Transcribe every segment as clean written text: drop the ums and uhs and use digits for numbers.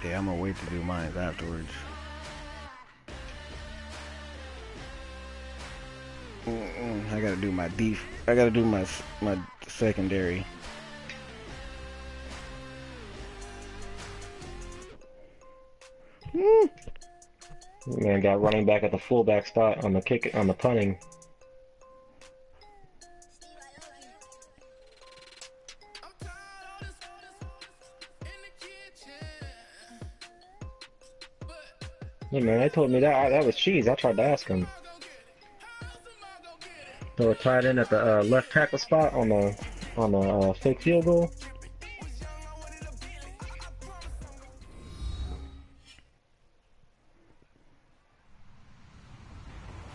Yeah, I'm gonna wait to do mine afterwards. I gotta do my I gotta do my secondary. Man, got running back at the fullback spot on the kick on the punting. Yeah, man, they told me that was cheese. I tried to ask him. They were tied in at the left tackle spot on the fake field goal.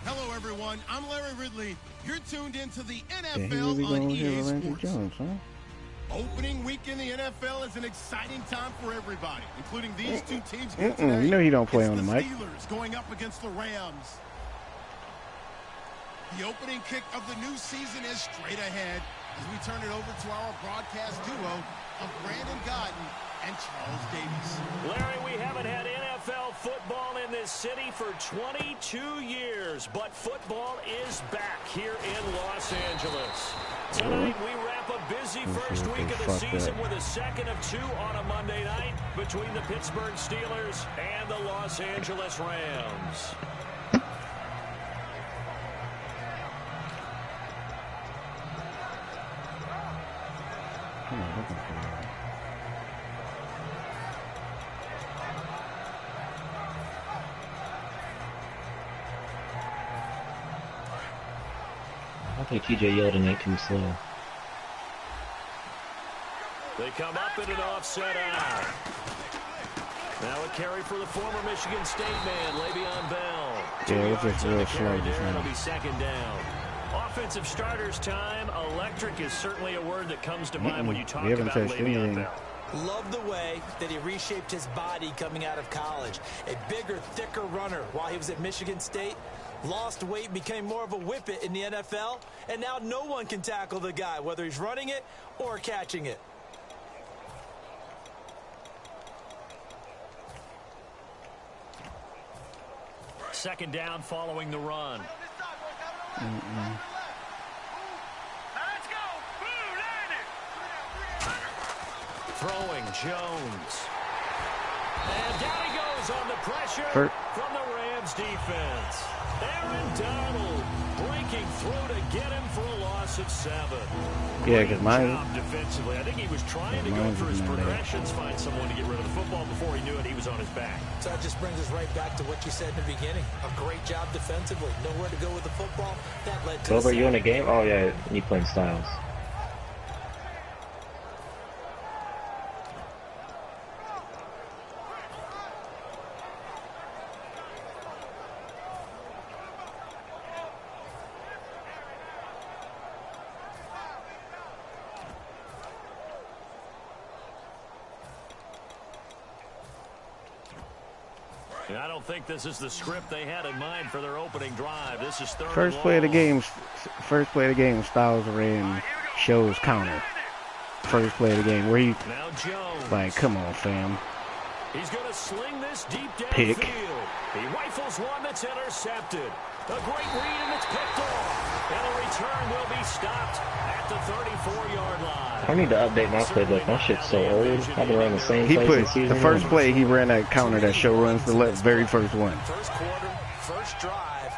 Hello, everyone. I'm Larry Ridley. You're tuned into the NFL on EA Sports. Jones, huh? Opening week in the NFL is an exciting time for everybody, including these two teams. You know you don't play on the mic. Steelers going up against the Rams. The opening kick of the new season is straight ahead as we turn it over to our broadcast duo of Brandon Godden and Charles Davies. Larry, we haven't had NFL football in this city for 22 years, but football is back here in Los Angeles. Tonight, we wrap a busy first week of the season with a second of two on a Monday night between the Pittsburgh Steelers and the Los Angeles Rams. I think TJ Yeldon ain't too slow. They come up in an offset out. Now a carry for the former Michigan State man, Le'Veon Bell. Yeah, it's just real slow just now. It'll be second down. Offensive starters time. Electric is certainly a word that comes to mind when you talk about Le'Veon Bell. Love the way that he reshaped his body coming out of college. A bigger, thicker runner while he was at Michigan State. Lost weight, became more of a whippet in the NFL, and now no one can tackle the guy, whether he's running it or catching it. Second down following the run. Throwing Jones. And down he goes on the pressure from the Rams defense. Aaron Donald breaking through to get him for a loss of 7. Yeah, because mine defensively, I think he was trying to go through his progressions, find someone to get rid of the football. Before he knew it, he was on his back. So that just brings us right back to what you said in the beginning. A great job defensively. Nowhere to go with the football. That led to. Silver, you in a game? Oh yeah, you playing Styles. I don't think this is the script they had in mind for their opening drive. This is third. First play of the game, Styles ran shows counter. First play of the game where he now Jones. Like, come on, fam. He's going to sling this deep Pick. downfield. He rifles one that's intercepted. A great read and it's picked off. And a return will be stopped at the 34-yard line. I need to update my playbook. My shit's so old. I've been running the same play. The first play he ran that counter that show runs the very first one. First quarter, first drive.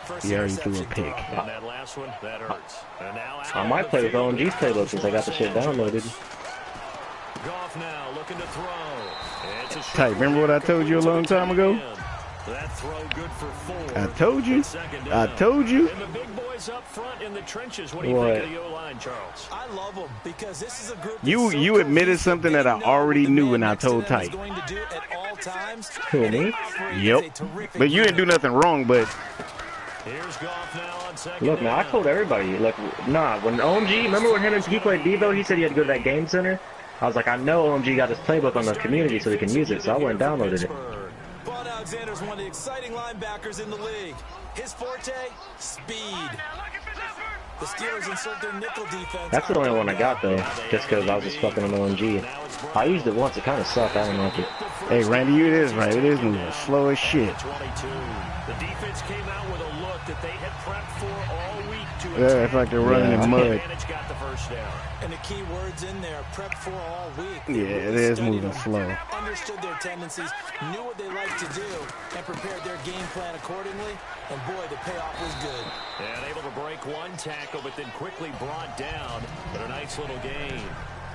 First he already threw a pick. And that last one, that hurts. And now I might play with OMG's playbook since I got the shit downloaded. Goff now looking to throw. It's a Ty, remember what I told you a long time ago? That throw good for 4. I told you. I told you. And the big boys up front in the trenches. What do you think of the O-line, Charles? I love them because this is a group. You admitted something that I already knew when I told Ty. Who, me? Yep. But you didn't do nothing wrong, but. Here's Goff now on second. Look, man, I told everybody. Like, nah, when OMG, remember when he played Devo, he said he had to go to that game center? I was like, I know OMG got his playbook on the community so he can use it, so I went and downloaded it. Vaughn Alexander's one of the exciting linebackers in the league. His forte, speed. The Steelers insert their nickel defense. That's the only one I got, though, just because I was just fucking on OMG. I used it once, it kind of sucked, I didn't like it. Hey, Randy, it is right. It is moving slow as shit. 22. The defense came out with a look that they had prepped for all week to Yeah, it's like they're running in mud. Advantage got the first down. And the key words in there, prep for all week. Yeah, it is moving slow. Understood their tendencies, knew what they liked to do, and prepared their game plan accordingly. And boy, the payoff was good. And able to break one tackle, but then quickly brought down. But a nice little gain.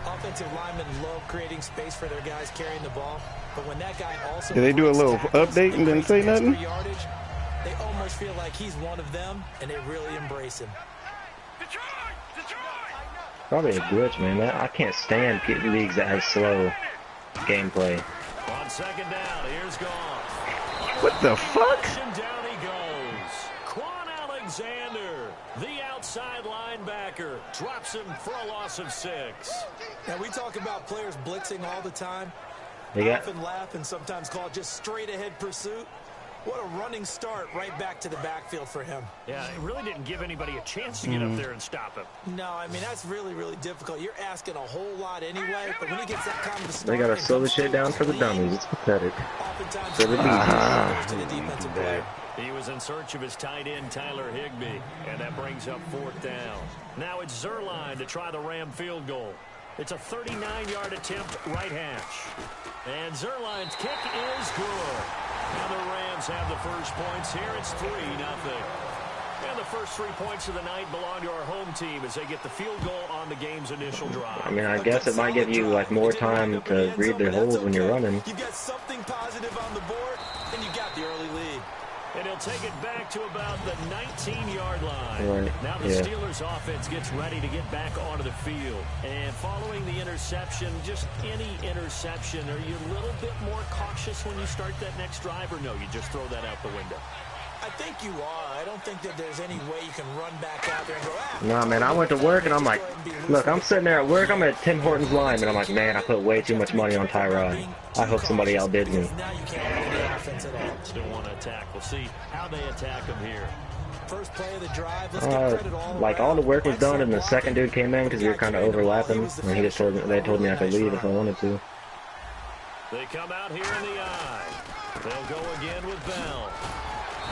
Offensive linemen love creating space for their guys carrying the ball. But when that guy also Did they do a little tackles update and didn't say nothing? Yardage, they almost feel like he's one of them, and they really embrace him. Probably a glitch, man. I can't stand leagues that have slow gameplay. On second down, here's Goff. What the fuck? And down he goes. Quan Alexander, the outside linebacker, drops him for a loss of 6. Now, we talk about players blitzing all the time. They got, Often laugh and sometimes call it just straight-ahead pursuit. What a running start right back to the backfield for him. Yeah, it really didn't give anybody a chance to get up there and stop him. No, I mean, that's really, really difficult. You're asking a whole lot anyway, but when he gets that kind of a start... they got to slow the shit down for the dummies. It's pathetic. Oftentimes, For the goes to the defensive player. He was in search of his tight end, Tyler Higbee, and that brings up 4th down. Now it's Zerline to try the Ram field goal. It's a 39-yard attempt, right hash. And Zerline's kick is good. And the Rams have the first points here. It's 3-0. And the first 3 points of the night belong to our home team as they get the field goal on the game's initial drive. I mean, I guess it might give you like more time to read their holes when you're running. You got something positive on the board, and you got the early lead. And he'll take it back to about the 19-yard line. Right. Now the Steelers offense gets ready to get back onto the field. And following the interception, just any interception, are you a little bit more cautious when you start that next drive, or no, you just throw that out the window? I think you are. I don't think that there's any way you can run back out there and go, Nah, man, I went to work and I'm like, look, I'm sitting there at work, I'm at Tim Hortons line, and I'm like, man, I put way too much money on Tyrod. I hope somebody outbids me. now you can't run the offense at all. Still want to attack. We'll see how they attack him here. First play of the drive. Let's get credit all Like all the work was done and the second dude came in because we were kind of overlapping, and he just they told me I could leave if I wanted to. They come out here in the eye. They'll go again with Bell.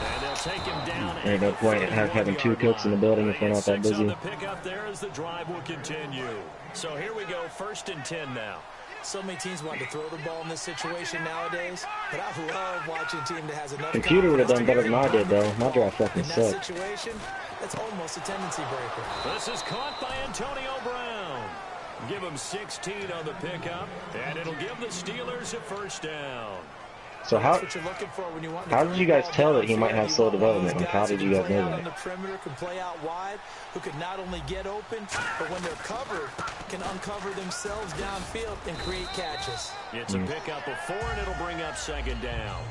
And they'll take him down. Ain't no point in having 2 cooks in the building if we're not that busy. The pickup there as the drive will continue. So here we go, 1st and 10 now. So many teams want to throw the ball in this situation nowadays, but I love watching a team that has enough. Computer would have done better than I did, though. My drive fucking in that sucked. situation, that's almost a tendency breaker. This is caught by Antonio Brown. Give him 16 on the pickup, and it'll give the Steelers a 1st down. So how did you guys tell that he might have slow development? Like, how did you guys know that? On the perimeter can play out wide, who could not only get open, but when they're covered, can uncover themselves downfield and create catches. It's a pickup of 4, and it'll bring up 2nd down.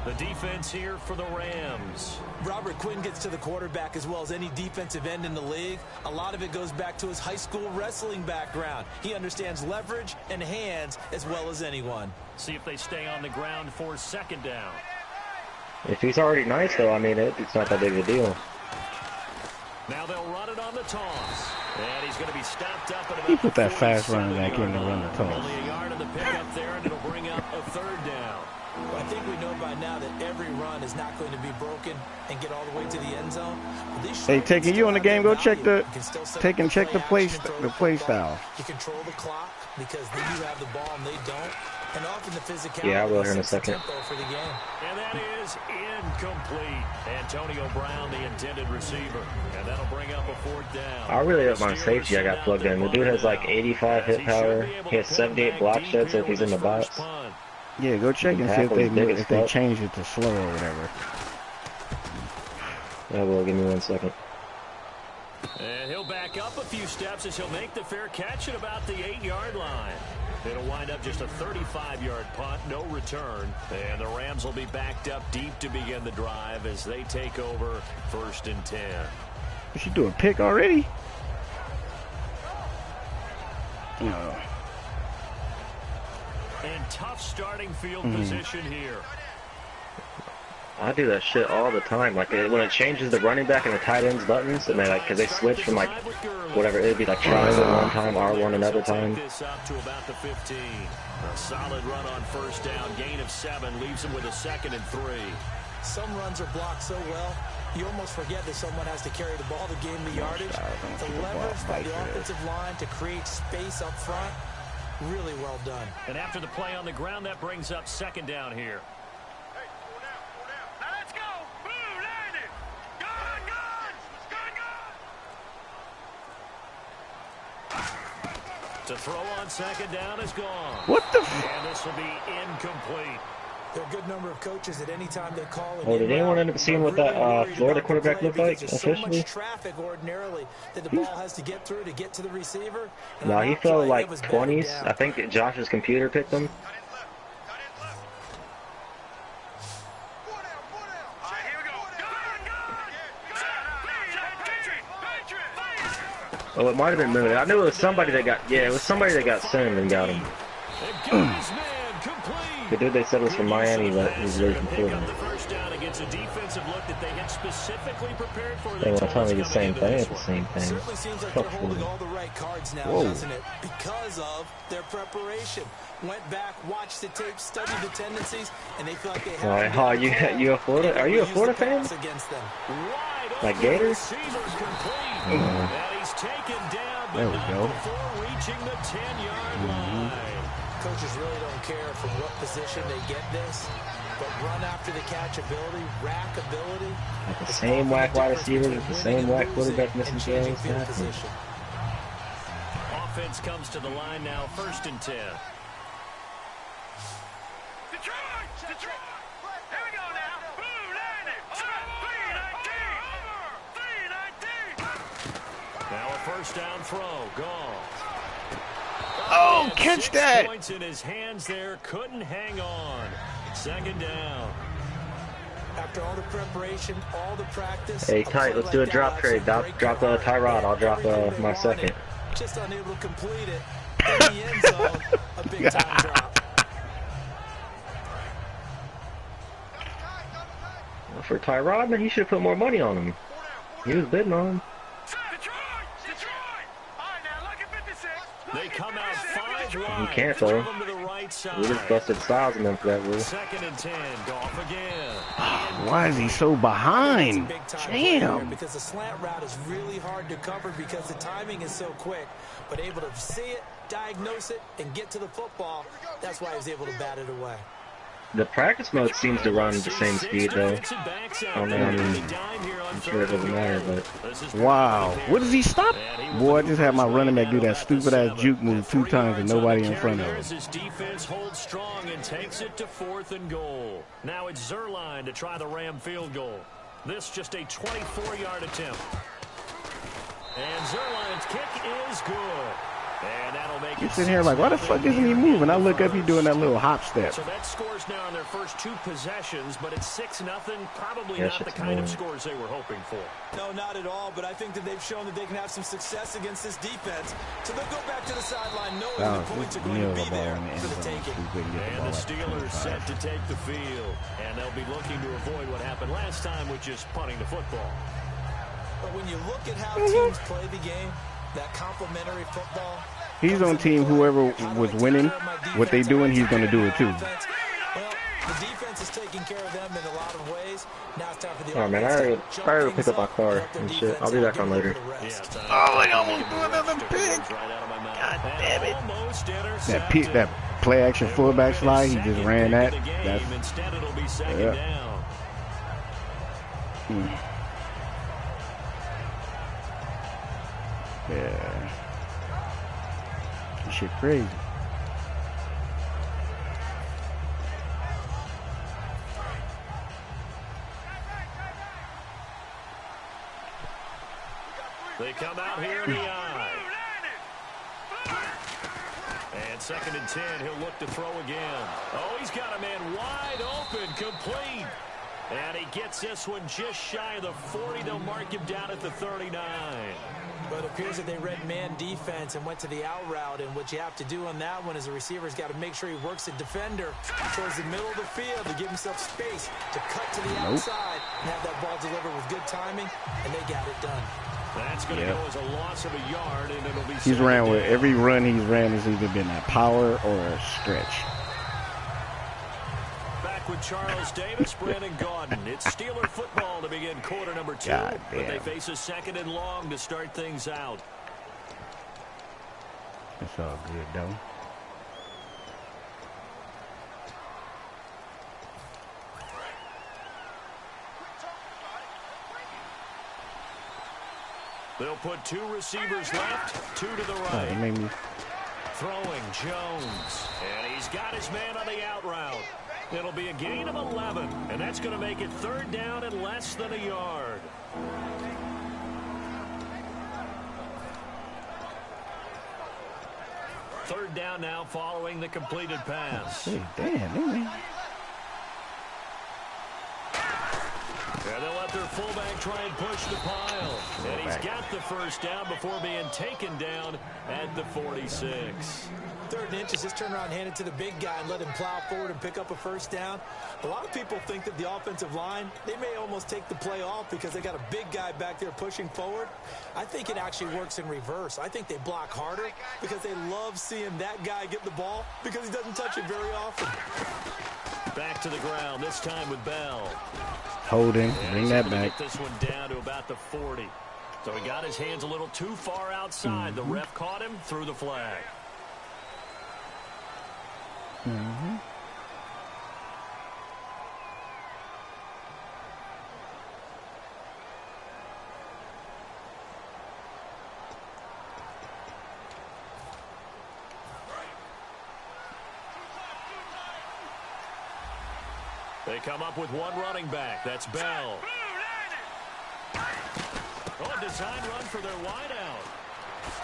The defense here for the Rams. Robert Quinn gets to the quarterback as well as any defensive end in the league. A lot of it goes back to his high school wrestling background. He understands leverage and hands as well as anyone. See if they stay on the ground for 2nd down. If he's already nice, though, I mean, it's not that big of a deal. Now they'll run it on the toss. And he's going to be stopped up at about He put that fast running back in to run the toss. Only a yard on the pickup there, and it'll bring up a 3rd down. Well, I think we know by now that every run is not going to be broken and get all the way to the end zone. Hey, taking you on the game, go check the check the play style. You control the clock because then you have the ball and they don't. And often the physicality Yeah, I will here in a second. for the game. And that is incomplete. Antonio Brown, the intended receiver. And that'll bring up a 4th down. I really hope my safety I got plugged in. The dude has like 85 hit power. He has 78 block shed, so if he's in the box. Yeah, go check and see if they changed it to slow or whatever. Yeah, well, give me 1 second. And he'll back up a few steps as he'll make the fair catch at about the 8-yard line. It'll wind up just a 35-yard punt, no return. And the Rams will be backed up deep to begin the drive as they take over 1st and 10. Is she doing pick already? No. And tough starting field position here. I do that shit all the time. Like when it changes the running back and the tight ends buttons, and they like, cause they switch from like whatever it'd be like triangle one time, R1 another time. This up to about the 15. A solid run on first down, gain of 7, leaves him with a 2nd and 3. Some runs are blocked so well, you almost forget that someone has to carry the ball to gain the yardage. The leverage by the offensive line to create space up front, really well done. And after the play on the ground, that brings up 2nd down here. To throw on 2nd down is gone. What the And this will be incomplete. There are a good number of coaches at any time they call. Oh, did anyone end up seeing what that Florida quarterback looked like officially? So much traffic ordinarily that the ball has to get through to get to the receiver. No, he fell like 20s. I think Josh's computer picked him. Oh, it might have been Moon. I knew it was somebody that got. Yeah, it was somebody that got sent and got him. The dude they said was from Miami, but he's really from Florida. They want to tell me the same thing. It's the same thing. Certainly seems like they're holding all the right cards now, doesn't it? Because of their preparation. Went back, watched the tape, studied the tendencies, and they feel like they have. All right, you a Florida? Are you a Florida fan? Like Gators? There we go. Reaching the 10-yard line. Coaches really don't care from what position they get this, but run after the catch ability, rack ability. Like the same whack wide receivers with the same whack quarterback missing throws. Offense comes to the line now, 1st and 10. Detroit! Here we go now. Blue landed. 3-19. Now a 1st down throw. Gone. Oh, catch that! Points in his hands there, couldn't hang on. 2nd down. After all the preparation, all the practice. Hey, tight, let's do a drop trade. Drop Tyrod. I'll drop my 2nd. Just unable to complete it. In the end zone, a big time drop. For Tyrod, man, he should have put more money on him. He was bidding on him. They come out 5 wide. He can't though. We just busted Styles in them for that rule. 2nd and 10. Goff again. Why is he so behind? Damn. Because the slant route is really hard to cover because the timing is so quick. But able to see it, diagnose it, and get to the football. That's why he was able to bat it away. The practice mode seems to run at the same speed though. I don't know, I'm sure it doesn't matter, but... Wow. What does he stop? Boy, I just had my running back do that stupid-ass juke move 2 times and nobody in front of him. His defense holds strong and takes it to 4th and goal. Now it's Zerline to try the Ram field goal. This just a 24-yard attempt. And Zerline's kick is good. And that'll make He's sitting here like, why the fuck isn't he moving? I look up, he's doing that little hop step. So that scores now on their first 2 possessions, but it's 6-0. Probably not the kind of scores they were hoping for. No, not at all, but I think that they've shown that they can have some success against this defense. So they'll go back to the sideline knowing the points are going to be there for the taking. And the Steelers set to take the field. And they'll be looking to avoid what happened last time, which is punting the football. But when you look at how teams play the game, that complementary football. He's on team, whoever was winning, what they doing, he's going to do it too. Well, the defense is taking care of them in a lot of ways. Now it's time for the oh man, I already picked up my car and shit. I'll be back on later. Oh, I almost threw another pick. God damn it. That play action fullback slide, he just ran that. Instead, it'll be 2nd down. Yeah. This shit crazy. They come out here in the eye. And 2nd and 10, he'll look to throw again. Oh, he's got a man wide open, complete. And he gets this one just shy of the 40. They'll mark him down at the 39. But it appears that they read man defense and went to the out route. And what you have to do on that one is the receiver's got to make sure he works the defender towards the middle of the field to give himself space to cut to the outside and have that ball delivered with good timing. And they got it done. That's going to go as a loss of a yard, and it'll be. He's ran with every run he's ran has either been a power or a stretch. Back with Charles Davis, Brandon Gaudin. It's Steeler football to begin quarter number 2, but they face a 2nd and long to start things out. It's all good, though. They'll put 2 receivers left, 2 to the right. Throwing Jones, and he's got his man on the out route. It'll be a gain of 11, and that's going to make it 3rd down and less than a yard. Third down now following the completed pass. Hey, damn, And they'll let their fullback try and push the pile. And he's got the first down before being taken down at the 46. 3rd and inches, just turn around, hand it to the big guy and let him plow forward and pick up a first down. A lot of people think that the offensive line, they may almost take the play off because they got a big guy back there pushing forward. I think it actually works in reverse. I think they block harder because they love seeing that guy get the ball because he doesn't touch it very often. Back to the ground, this time with Bell. Holding, bring that back. Get this one down to about the 40. So he got his hands a little too far outside. The ref caught him, threw the flag. They come up with 1 running back. That's Bell. Oh, a design run for their wideout.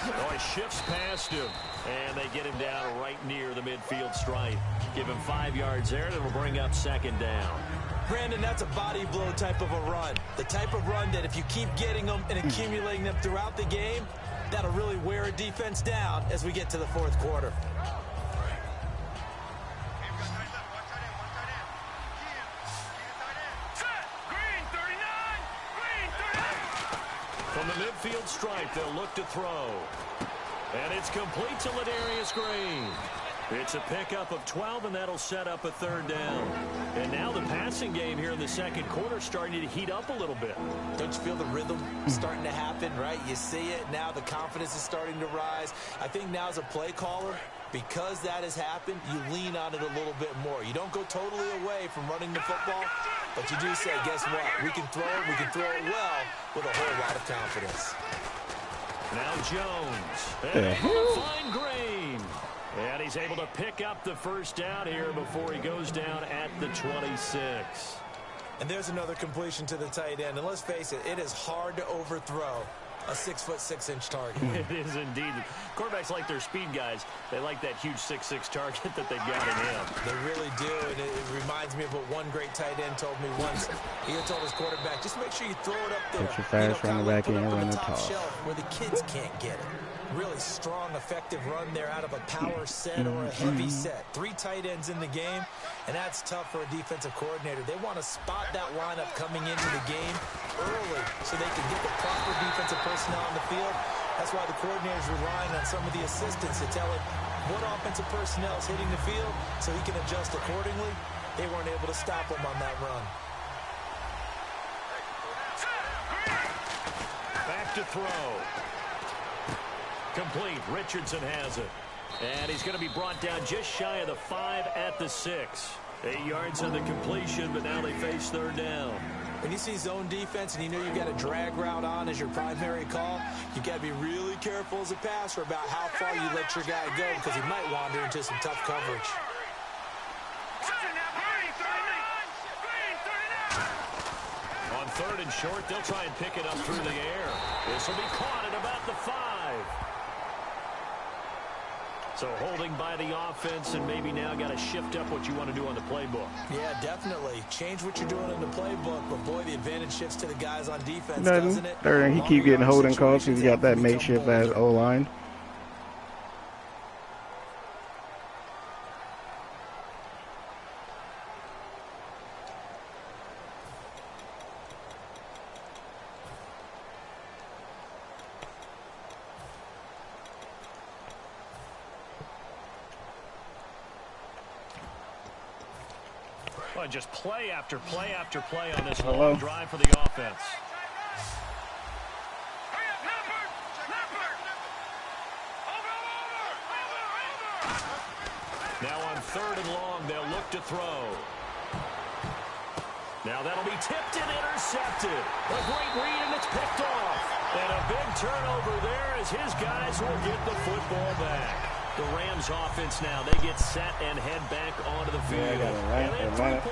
Oh, he shifts past him, and they get him down right near the midfield stripe. Give him 5 yards there, and it'll bring up 2nd down. Brandon, that's a body blow type of a run. The type of run that if you keep getting them and accumulating them throughout the game, that'll really wear a defense down as we get to the 4th quarter. From the midfield stripe, they'll look to throw. And it's complete to Ladarius Green. It's a pickup of 12, and that'll set up a 3rd down. And now the passing game here in the 2nd quarter starting to heat up a little bit. Don't you feel the rhythm starting to happen, right? You see it. Now the confidence is starting to rise. I think now as a play caller, because that has happened, you lean on it a little bit more. You don't go totally away from running the football, but you do say, guess what? We can throw it well with a whole lot of confidence. Now Jones. And able to find Green. And he's able to pick up the first down here before he goes down at the 26. And there's another completion to the tight end. And let's face it, it is hard to overthrow a 6'6" target. It is indeed. Quarterbacks like their speed guys. They like that huge 6'6" target that they've got in him. They really do, and it reminds me of what one great tight end told me once. He told his quarterback, just make sure you throw it up there. Put your fast running back in and run the top toss. shelf where the kids can't get it. Really strong, effective run there out of a power set or a heavy set. 3 tight ends in the game, and that's tough for a defensive coordinator. They want to spot that lineup coming into the game early so they can get the proper defensive personnel on the field. That's why the coordinator's relying on some of the assistants to tell him what offensive personnel is hitting the field so he can adjust accordingly. They weren't able to stop him on that run. Back to throw. Complete. Richardson has it. And he's going to be brought down just shy of the 5 at the 6. 8 yards on the completion, but now they face 3rd down. When you see zone defense and you know you've got a drag route on as your primary call, you've got to be really careful as a passer about how far you let your guy go because he might wander into some tough coverage. On 3rd and short, they'll try and pick it up through the air. This will be caught at about the 5. So holding by the offense, and maybe now got to shift up what you want to do on the playbook. Yeah, definitely. Change what you're doing in the playbook, but boy, the advantage shifts to the guys on defense, doesn't it? He keep getting holding calls because he got that makeshift as O-line. Just play after play after play on this long drive for the offense. Now on 3rd and long, they'll look to throw. Now that'll be tipped and intercepted. A great read, and it's picked off. And a big turnover there as his guys will get the football back. The Rams offense now, they get set and head back onto the field.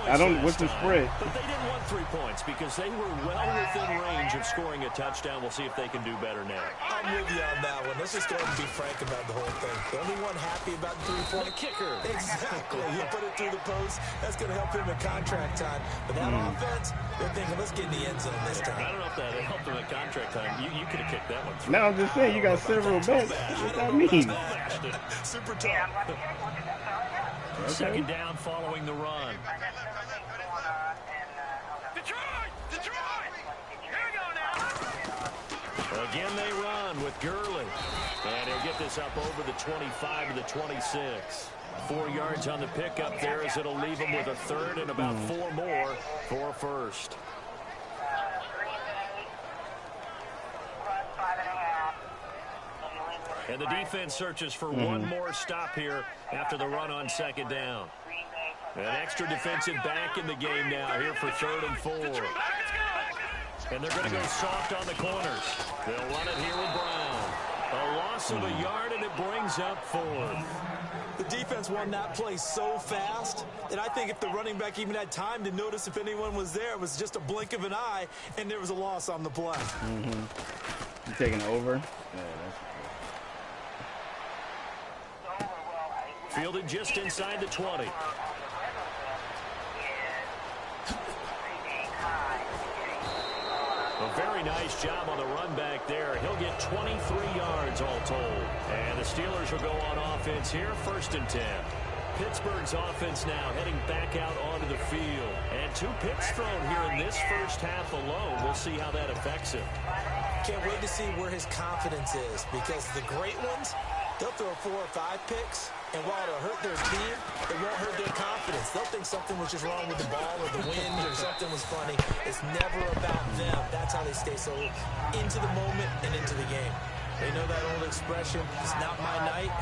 I don't, what's the spread? But they didn't want 3 points because they were well within range of scoring a touchdown. We'll see if they can do better now. I'm with you on that one. Let's just go ahead and be frank about the whole thing. The only one happy about the 3-point kicker. Exactly. You put it through the post. That's going to help him in contract time. But that offense, they're thinking, let's get in the end zone this time. I don't know if that helped him in contract time. You could have kicked that one through. No, I'm just saying, you got several bets. What that mean? Super tough. Second down following the run. Detroit! Here we go now. Again they run with Gurley. And he'll get this up over the 25 to the 26. 4 yards on the pickup there as it'll leave him with a 3rd and about 4 more for a first. And the defense searches for one more stop here after the run on 2nd down. An extra defensive back in the game now here for 3rd and 4. And they're going to go soft on the corners. They'll run it here with Brown. A loss of a yard, and it brings up 4th. The defense won that play so fast that I think if the running back even had time to notice if anyone was there, it was just a blink of an eye, and there was a loss on the play. You taking it over? Yeah, that's Fielded just inside the 20. A very nice job on the run back there. He'll get 23 yards all told. And the Steelers will go on offense here, 1st and 10. Pittsburgh's offense now heading back out onto the field. And 2 picks thrown here in this first half alone. We'll see how that affects him. Can't wait to see where his confidence is, because the great ones, they'll throw 4 or 5 picks, and while it'll hurt their team, it won't hurt their confidence. They'll think something was just wrong with the ball or the wind or something was funny. It's never about them. That's how they stay so into the moment and into the game. They know that old expression, it's not my night.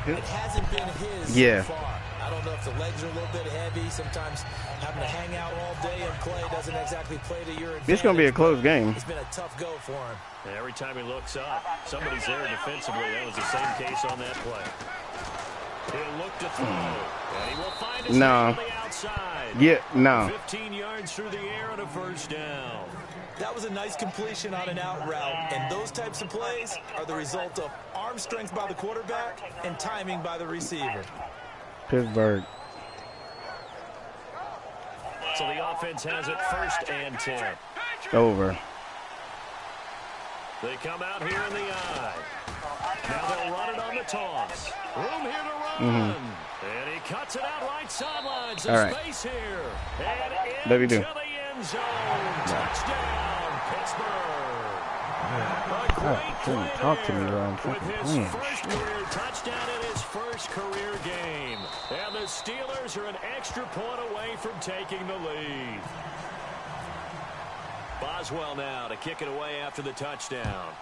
It hasn't been his so far. I don't know if the legs are a little bit heavy. Sometimes having to hang out all day and play doesn't exactly play to your advantage. It's going to be a close game. It's been a tough go for him. And every time he looks up, somebody's there defensively. That was the same case on that play. He'll look to throw. And he will find his man on the outside. 15 yards through the air and a 1st down. That was a nice completion on an out route, and those types of plays are the result of arm strength by the quarterback and timing by the receiver. Pittsburgh. So the offense has it 1st and 10. Over. They come out here in the eye. Now they'll run it on the toss. Room here to run. And he cuts it out right sideline. Some space here. And into the end zone. Touchdown, Pittsburgh. Talk to me while I'm with his first career touchdown in his first career game. And the Steelers are an extra point away from taking the lead. Boswell now to kick it away after the touchdown.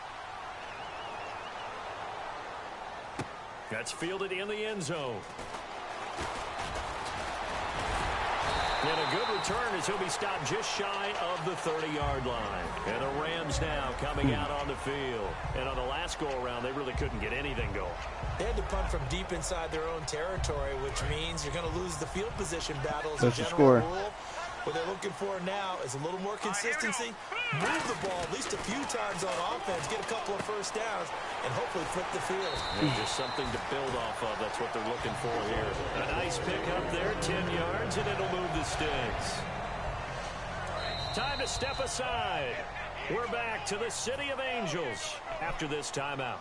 That's fielded in the end zone. And a good return as he'll be stopped just shy of the 30-yard line. And the Rams now coming out on the field. And on the last go-around, they really couldn't get anything going. They had to punt from deep inside their own territory, which means you're going to lose the field position battle as That's a the general score. rule. What they're looking for now is a little more consistency, move the ball at least a few times on offense, get a couple of first downs, and hopefully flip the field. And just something to build off of. That's what they're looking for here. A nice pick up there, 10 yards, and it'll move the sticks. Time to step aside. We're back to the City of Angels after this timeout.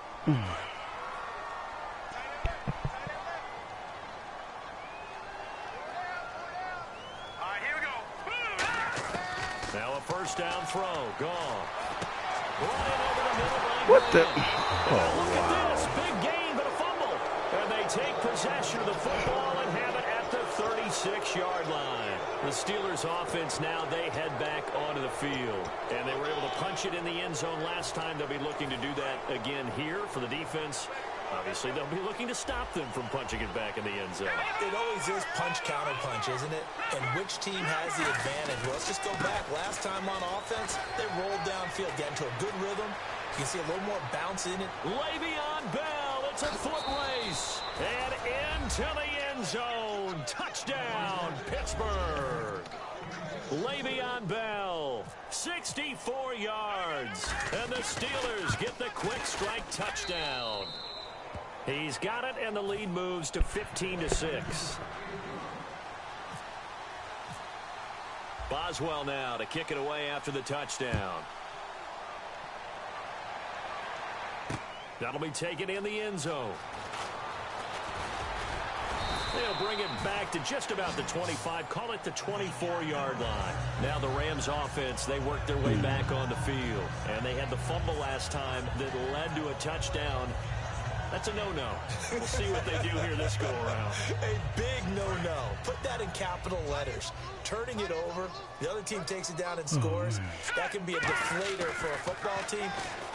Now a first down throw. Gone. Running over the middle by What the? Oh, look at this. Big gain, but a fumble. And they take possession of the football and have it at the 36-yard line. The Steelers offense now, they head back onto the field. And they were able to punch it in the end zone last time. They'll be looking to do that again here for the defense. Obviously, they'll be looking to stop them from punching it back in the end zone. It always is punch-counter-punch, isn't it? And which team has the advantage? Well, let's just go back. Last time on offense, they rolled downfield, got into a good rhythm. You can see a little more bounce in it. Le'Veon Bell, it's a foot race. And into the end zone. Touchdown, Pittsburgh. Le'Veon Bell, 64 yards. And the Steelers get the quick strike touchdown. He's got it, and the lead moves to 15-6. Boswell now to kick it away after the touchdown. That'll be taken in the end zone. They'll bring it back to just about the 25, call it the 24-yard line. Now the Rams offense, they worked their way back on the field. And they had the fumble last time that led to a touchdown. That's a no-no. We'll see what they do here this go-around. A big no-no. Put that in capital letters. Turning it over, the other team takes it down and scores. That can be a deflator for a football team.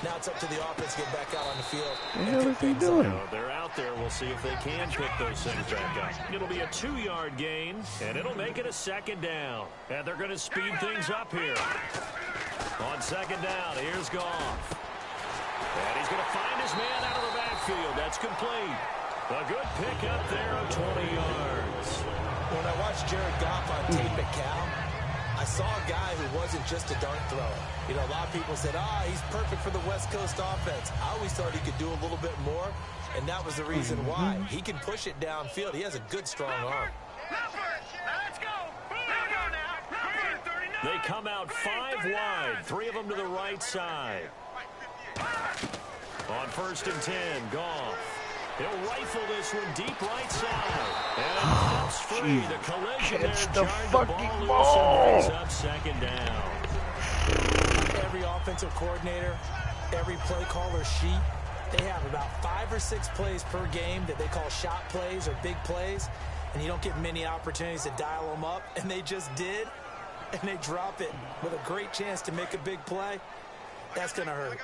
Now it's up to the offense to get back out on the field. What the hell is he doing? They're out there. We'll see if they can pick those things back up. It'll be a 2-yard gain, and it'll make it a second down. And they're going to speed things up here. On second down, here's Goff. And he's going to find his man out of the backfield. That's complete. A good pick up there of 20 yards. When I watched Jared Goff on tape at Cal, I saw a guy who wasn't just a dart thrower. You know, a lot of people said, he's perfect for the West Coast offense. I always thought he could do a little bit more, and that was the reason why. He can push it downfield. He has a good, strong arm. Let's go. Now. They come out 5 wide, 3 of them to the right side. On 1st and 10, Goff. He'll rifle this one deep right side. And pops free. The collision there. Catch the fucking ball. ball. Brings up second down. Every offensive coordinator, every play caller sheet, they have about 5 or 6 plays per game that they call shot plays or big plays. And you don't get many opportunities to dial them up. And they just did. And they drop it with a great chance to make a big play. That's going to hurt.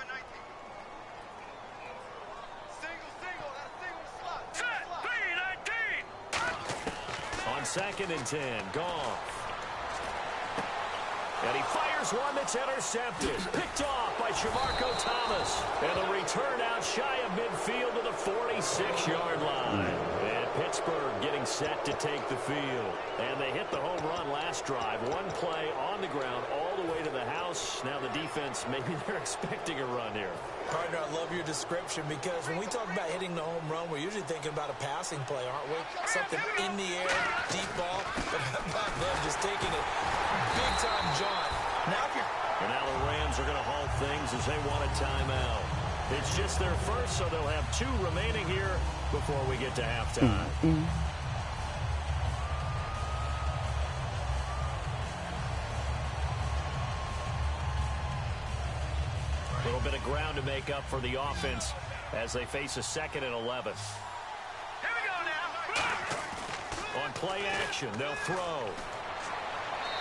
On 2nd and 10, Goff. And he fires one that's intercepted. Picked off by Shamarko Thomas. And the return out shy of midfield to the 46-yard line. And Pittsburgh getting set to take the field. And they hit the home run last drive. One play on the ground all the way to the house. Now the defense, maybe they're expecting a run here. Partner, I love your description because when we talk about hitting the home run, we're usually thinking about a passing play, aren't we? Something in the air, deep ball. But how about them just taking it big-time jaunt? And now the Rams are going to halt things as they want a timeout. It's just their first, so they'll have 2 remaining here before we get to halftime. A little bit of ground to make up for the offense as they face a 2nd and 11. Here we go now. On play action, they'll throw.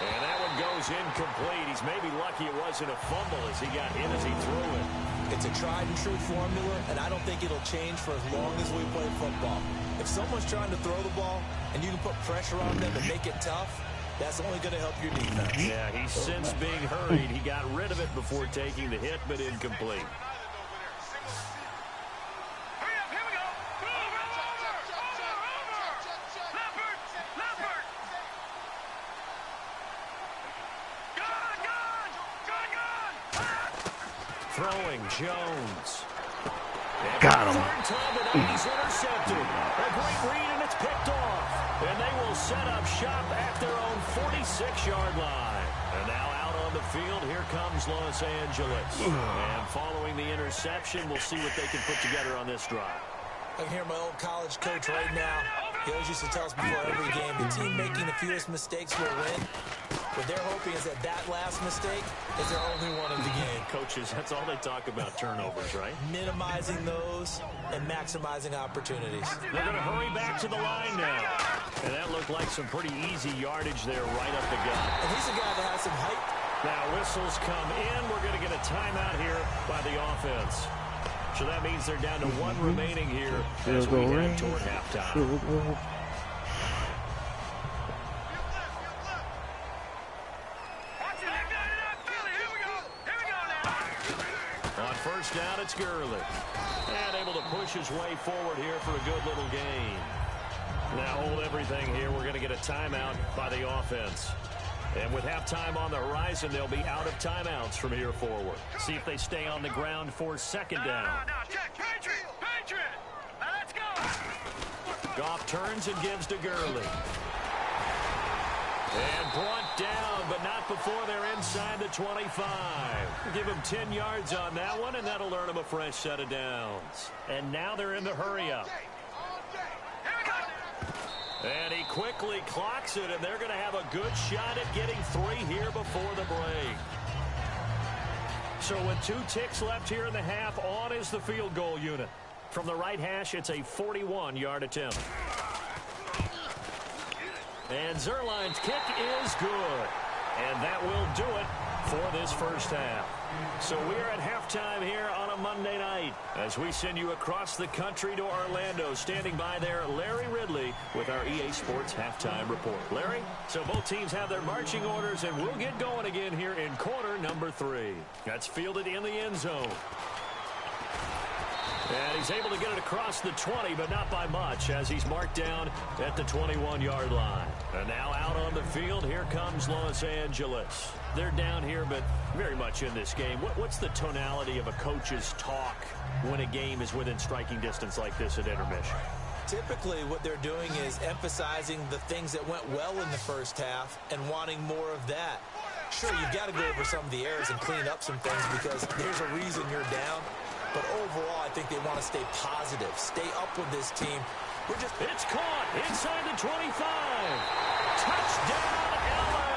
And that one goes incomplete. He's maybe lucky it wasn't a fumble as he got hit as he threw it. It's a tried-and-true formula, and I don't think it'll change for as long as we play football. If someone's trying to throw the ball and you can put pressure on them and make it tough, that's only going to help your defense. Yeah, he's since being hurried. He got rid of it before taking the hit, but incomplete. Hurry up, here we go. Over. Leopard. throwing. Jones. Got him. Third time tonight, he's intercepted. A great read, and it's picked off. And they will set up shop at their own 46-yard line. And now out on the field, here comes Los Angeles. And following the interception, we'll see what they can put together on this drive. I can hear my old college coach right now. He always used to tell us before every game, the team making the fewest mistakes will win. What they're hoping is that last mistake is their only one of the game. Coaches, that's all they talk about, turnovers, right? Minimizing those and maximizing opportunities. They're going to hurry back to the line now. And that looked like some pretty easy yardage there right up the gut. And he's a guy that has some height. Now whistles come in. We're going to get a timeout here by the offense. So that means they're down to one remaining here as we head toward halftime. On first down, it's Gurley. And able to push his way forward here for a good little gain. Now hold everything here. We're going to get a timeout by the offense. And with halftime on the horizon, they'll be out of timeouts from here forward. See if they stay on the ground for second down. No, check. Patriot. Now let's go. Goff turns and gives to Gurley. And brought down, but not before they're inside the 25. Give him 10 yards on that one, and that'll earn him a fresh set of downs. And now they're in the hurry-up. And he quickly clocks it, and they're going to have a good shot at getting 3 here before the break. So with 2 ticks left here in the half, on is the field goal unit. From the right hash, it's a 41-yard attempt. And Zerline's kick is good. And that will do it for this first half. So we're at halftime here on a Monday night as we send you across the country to Orlando. Standing by there, Larry Ridley with our EA Sports Halftime Report. Larry, so both teams have their marching orders, and we'll get going again here in quarter number 3. That's fielded in the end zone. And he's able to get it across the 20, but not by much, as he's marked down at the 21-yard line. And now out on the field, here comes Los Angeles. They're down here, but very much in this game. What's the tonality of a coach's talk when a game is within striking distance like this at intermission? Typically, what they're doing is emphasizing the things that went well in the first half and wanting more of that. Sure, you've got to go over some of the errors and clean up some things because there's a reason you're down. But overall, I think they want to stay positive, stay up with this team. It's caught inside the 25. Touchdown, LA.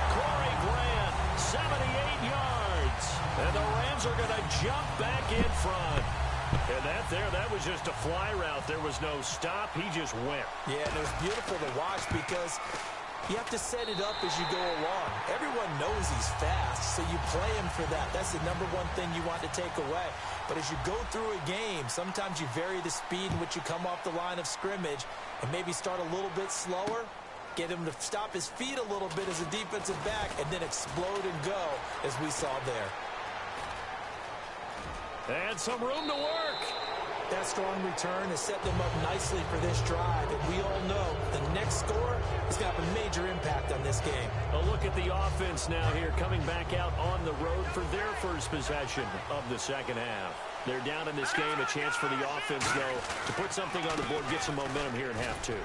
Corey Grant, 78 yards. And the Rams are going to jump back in front. And that was just a fly route. There was no stop. He just went. Yeah, and it was beautiful to watch because you have to set it up as you go along. Everyone knows he's fast, so you play him for that. That's the number one thing you want to take away. But as you go through a game, sometimes you vary the speed in which you come off the line of scrimmage and maybe start a little bit slower, get him to stop his feet a little bit as a defensive back, and then explode and go, as we saw there. And some room to work. That strong return has set them up nicely for this drive, and we all know the next score is going to have a major impact on this game. A look at the offense now here, coming back out on the road for their first possession of the second half. They're down in this game, a chance for the offense, though, to put something on the board, get some momentum here in half 2.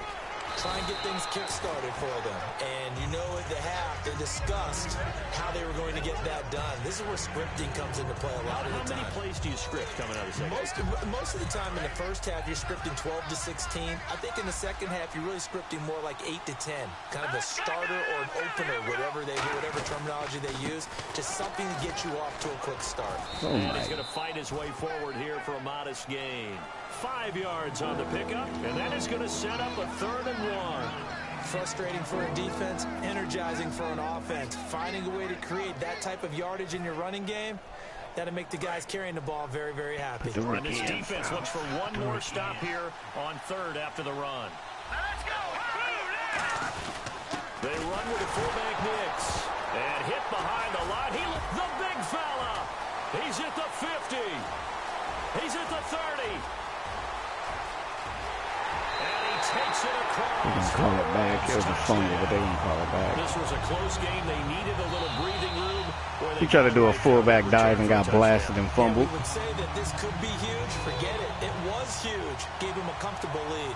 Try and get things kick-started for them. And you know at the half, they discussed how they were going to get that done. This is where scripting comes into play a lot of the time. How many plays do you script coming out of the second half? Most of the time in the first half, you're scripting 12 to 16. I think in the second half, you're really scripting more like 8 to 10. Kind of a starter or an opener, whatever terminology they use. Just something to get you off to a quick start. And he's going to fight his way forward here for a modest gain. 5 yards on the pickup, and that is going to set up a 3rd and 1. Frustrating for a defense, energizing for an offense. Finding a way to create that type of yardage in your running game, that'll make the guys carrying the ball very, very happy. And this defense looks for one more stop here on 3rd after the run. Let's go. They run with a fullback Nix. And hit behind the line. The big fella. He's at the 50. He's at the 30. And he takes it across. You can call it back. It was a fumble, but they didn't call it back. This was a close game. They needed a little breathing room. He tried to do a fullback dive and got blasted and fumbled. We would say that this could be huge. Forget it. It was huge. Gave him a comfortable lead.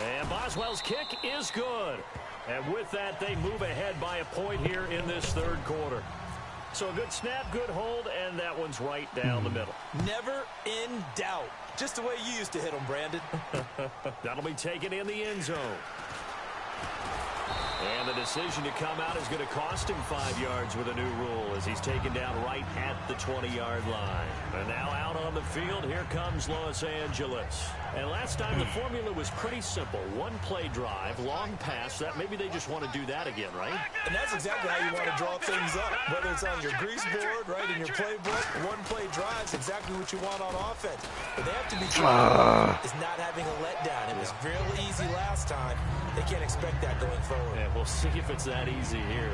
And Boswell's kick is good. And with that, they move ahead by a point here in this third quarter. So a good snap, good hold, and that one's right down the middle. Never in doubt. Just the way you used to hit them, Brandon. That'll be taken in the end zone. And the decision to come out is going to cost him 5 yards with a new rule as he's taken down right at the 20-yard line. And now out on the field, here comes Los Angeles. And last time the formula was pretty simple. One play drive, long pass. That maybe they just want to do that again, right? And that's exactly how you want to draw things up. Whether it's on your grease board, right, in your playbook, one play drive's exactly what you want on offense. But they have to be careful is not having a letdown. It was real easy last time. They can't expect that going forward. And we'll see if it's that easy here.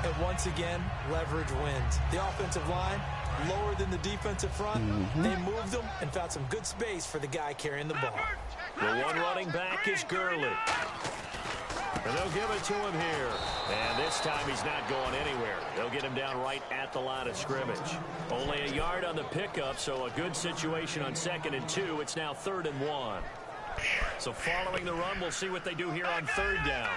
And once again, leverage wins. The offensive line, lower than the defensive front. They moved them and found some good space for the guy carrying the ball. The one running back is Gurley. And they'll give it to him here. And this time he's not going anywhere. They'll get him down right at the line of scrimmage. Only a yard on the pickup, so a good situation on 2nd and 2. It's now 3rd and 1. So following the run, we'll see what they do here on 3rd down.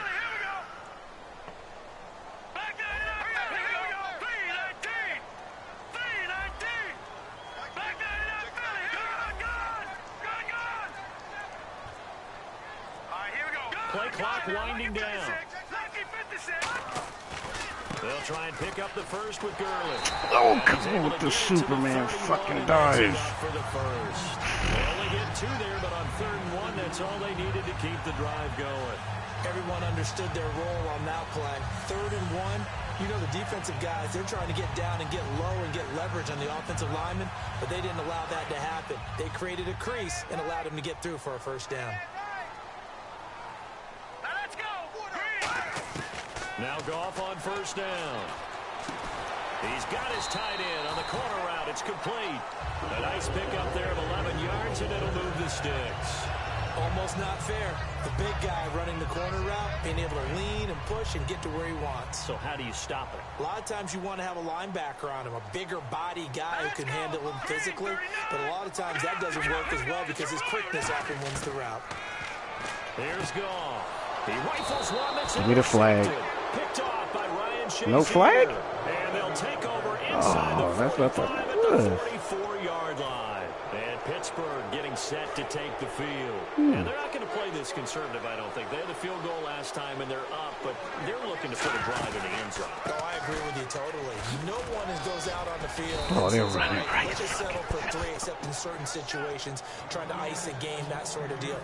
Play clock winding down. They'll try and pick up the first with Gurley. Oh, come on with the Superman fucking dive. For the first. They only get 2 there, but on 3rd and 1, that's all they needed to keep the drive going. Everyone understood their role on that play. 3rd and 1, you know the defensive guys, they're trying to get down and get low and get leverage on the offensive lineman, but they didn't allow that to happen. They created a crease and allowed him to get through for a first down. Now Goff on 1st down. He's got his tight end on the corner route. It's complete. A nice pickup there of 11 yards, and it'll move the sticks. Almost not fair. The big guy running the corner route, being able to lean and push and get to where he wants. So how do you stop it? A lot of times you want to have a linebacker on him, a bigger body guy who can handle him physically. But a lot of times that doesn't work as well because his quickness often wins the route. Here's Goff. He rifles one that's give me the flag. Picked off by Ryan Shazier. No flag? And they'll take over inside the 45 at the 44-yard line. And Pittsburgh getting set to take the field. And they're not going to play this conservative, I don't think. They had the field goal last time, and they're up, but they're looking to put a drive in the end zone. Oh, I agree with you totally. No one goes out on the field. Oh, they're running right. Let's just settle for 3, except in certain situations, trying to ice a game, that sort of deal.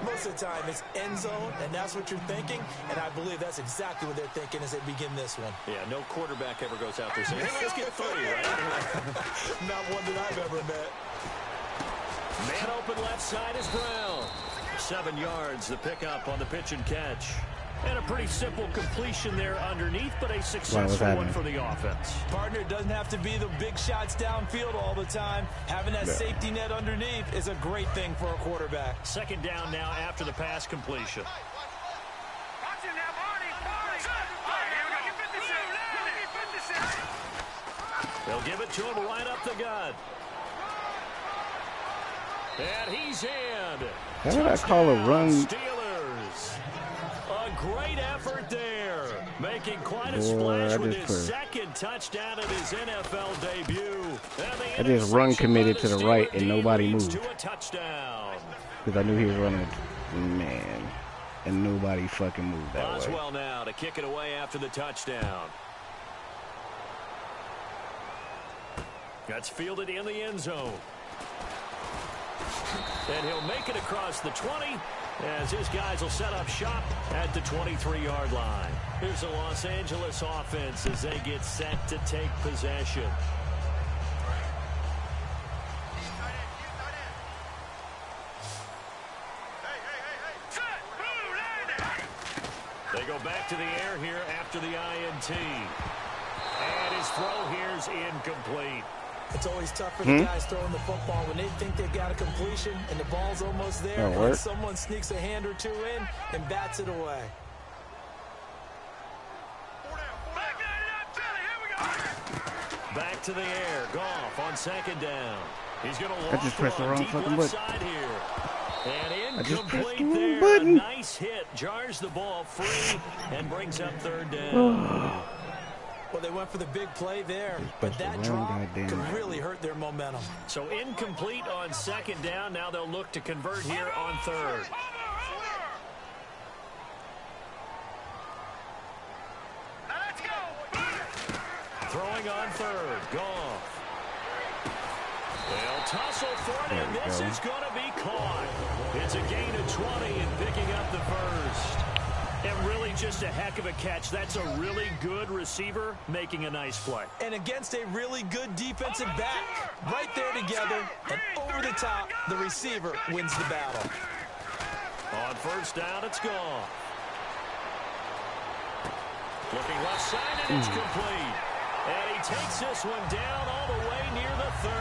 Most of the time, it's end zone, and that's what you're thinking, and I believe that's exactly what they're thinking as they begin this one. Yeah, no quarterback ever goes out there saying, hey, let's get 30, right? Not one that I've ever met. Man open left side is Brown. 7 yards, the pickup on the pitch and catch. And a pretty simple completion there underneath, but a successful one for the offense. Partner, it doesn't have to be the big shots downfield all the time. Having that safety net underneath is a great thing for a quarterback. 2nd down now after the pass completion. They'll give it to him right up the gut. And he's in. How did I call a run? Steelers. A great effort there. Making quite a splash with his 2nd touchdown of his NFL debut. I just run committed to the right and nobody moved. To a touchdown. Because I knew he was running. Man. And nobody fucking moved that way. Boswell now to kick it away after the touchdown. That's fielded in the end zone. And he'll make it across the 20 as his guys will set up shop at the 23-yard line. Here's the Los Angeles offense as they get set to take possession. They go back to the air here after the INT. And his throw here's incomplete. It's always tough for the guys throwing the football when they think they've got a completion and the ball's almost there, and someone sneaks a hand or two in and bats it away. Back to the air. Goff on second down. He's going to I just pressed the wrong fucking button. And incomplete there. A nice hit. Jars the ball free and brings up third down. Well, they went for the big play there, but that drop could really hurt their momentum. So incomplete on second down. Now they'll look to convert here on third. Throwing on third. Goff. They'll tussle for it, and this is going to be caught. It's a gain of 20 and picking up the first. And really just a heck of a catch. That's a really good receiver making a nice play. And against a really good defensive back. Right there together, and over the top, the receiver wins the battle. On first down, it's gone. Looking left side, and it's complete. And he takes this one down all the way near the 30.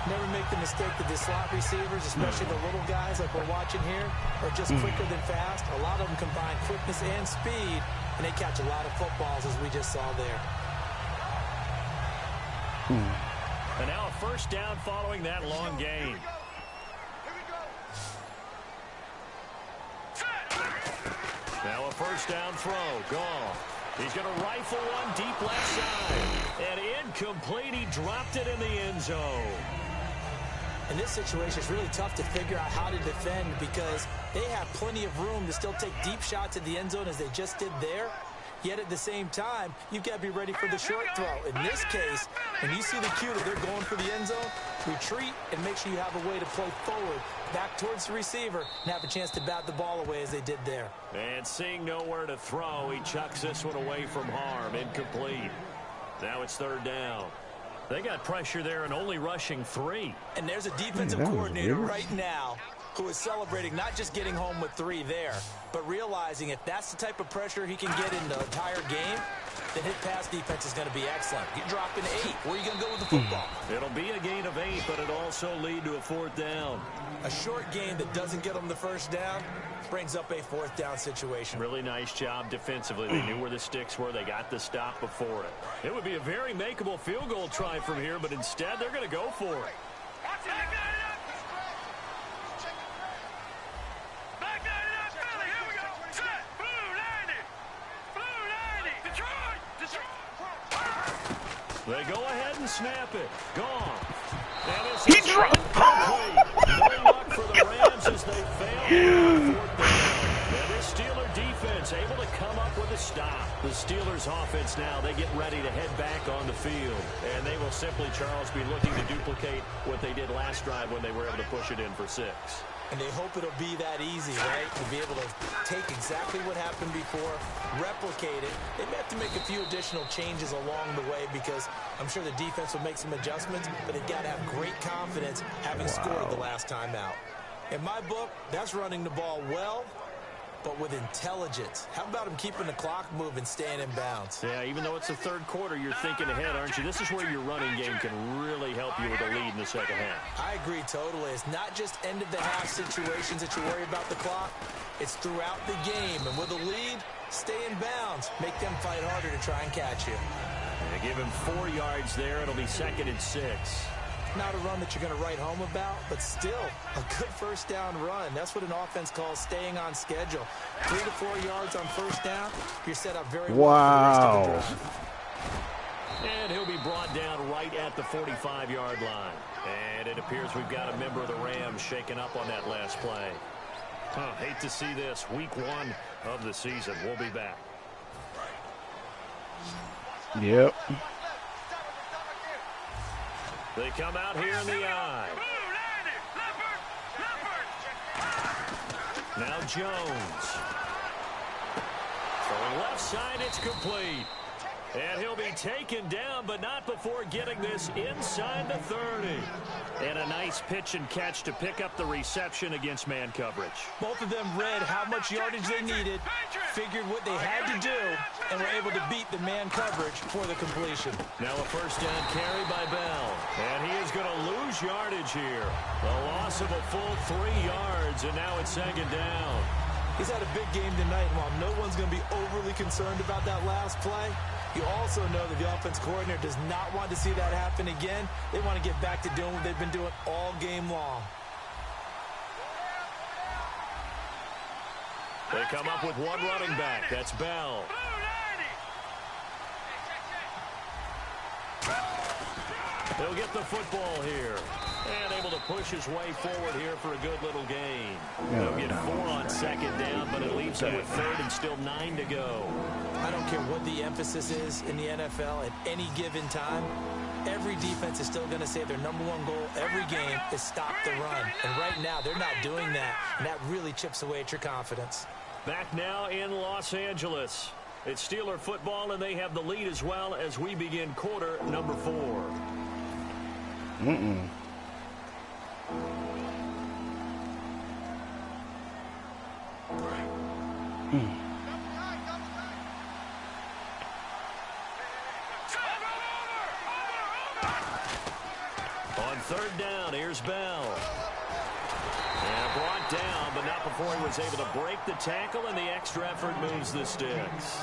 Never make the mistake that the slot receivers, especially the little guys like we're watching here, are just quicker than fast. A lot of them combine quickness and speed, and they catch a lot of footballs, as we just saw there. And now a first down following that long gain. Now a first down throw. Goff. He's going to rifle one deep left side. And incomplete. He dropped it in the end zone. In this situation, it's really tough to figure out how to defend because they have plenty of room to still take deep shots at the end zone as they just did there. Yet at the same time, you've got to be ready for the short throw. In this case, when you see the cue that they're going for the end zone, retreat and make sure you have a way to play forward, back towards the receiver, and have a chance to bat the ball away as they did there. And seeing nowhere to throw, he chucks this one away from harm. Incomplete. Now it's third down. They got pressure there and only rushing 3. And there's a defensive coordinator right now who is celebrating not just getting home with 3 there, but realizing if that's the type of pressure he can get in the entire game, then his pass defense is going to be excellent. You're dropping 8. Where are you going to go with the football? It'll be a gain of 8, but it'll also lead to a fourth down. A short gain that doesn't get them the first down brings up a fourth down situation. Really nice job defensively. They knew where the sticks were. They got the stop before it. It would be a very makeable field goal try from here, but instead they're going to go for it. They go ahead and snap it. Gone. He dropped. No luck for the Rams as they fail. And this Steeler defense able to come up with a stop. The Steelers offense now, they get ready to head back on the field. And they will simply, Charles, be looking to duplicate what they did last drive when they were able to push it in for 6. And they hope it'll be that easy, right? To be able to take exactly what happened before, replicate it. They may have to make a few additional changes along the way because I'm sure the defense will make some adjustments, but they've got to have great confidence having scored the last time out. In my book, that's running the ball well, but with intelligence. How about him keeping the clock moving, staying in bounds? Yeah, even though it's the third quarter, you're thinking ahead, aren't you? This is where your running game can really help you with a lead in the second half. I agree totally. It's not just end-of-the-half situations that you worry about the clock. It's throughout the game. And with a lead, stay in bounds. Make them fight harder to try and catch you. And give him 4 yards there. It'll be 2nd and 6. Not a run that you're going to write home about, but still a good first down run. That's what an offense calls staying on schedule. 3 to 4 yards on first down, you're set up very well for the rest of the drive. And he'll be brought down right at the 45-yard line. And it appears we've got a member of the Rams shaken up on that last play. Hate to see this. Week 1 of the season. We'll be back. Yep. They come out here in the eye. Now Jones. Throwing left side, it's complete. And he'll be taken down, but not before getting this inside the 30. And a nice pitch and catch to pick up the reception against man coverage. Both of them read how much yardage they needed, figured what they had to do, and were able to beat the man coverage for the completion. Now a first down carry by Bell. And he is going to lose yardage here. A loss of a full 3 yards, and now it's second down. He's had a big game tonight, and while no one's going to be overly concerned about that last play, you also know that the offense coordinator does not want to see that happen again. They want to get back to doing what they've been doing all game long. They come up with one running back. That's Bell. He'll get the football here. And able to push his way forward here for a good little gain. He'll get 4 on second down, but it leaves him with third and still 9 to go. I don't care what the emphasis is in the NFL at any given time. Every defense is still going to say their #1 goal every game is stop the run. And right now, they're not doing that. And that really chips away at your confidence. Back now in Los Angeles. It's Steeler football, and they have the lead as well as we begin quarter number 4. On third down, here's Bell. And brought down, but not before he was able to break the tackle, and the extra effort moves the sticks.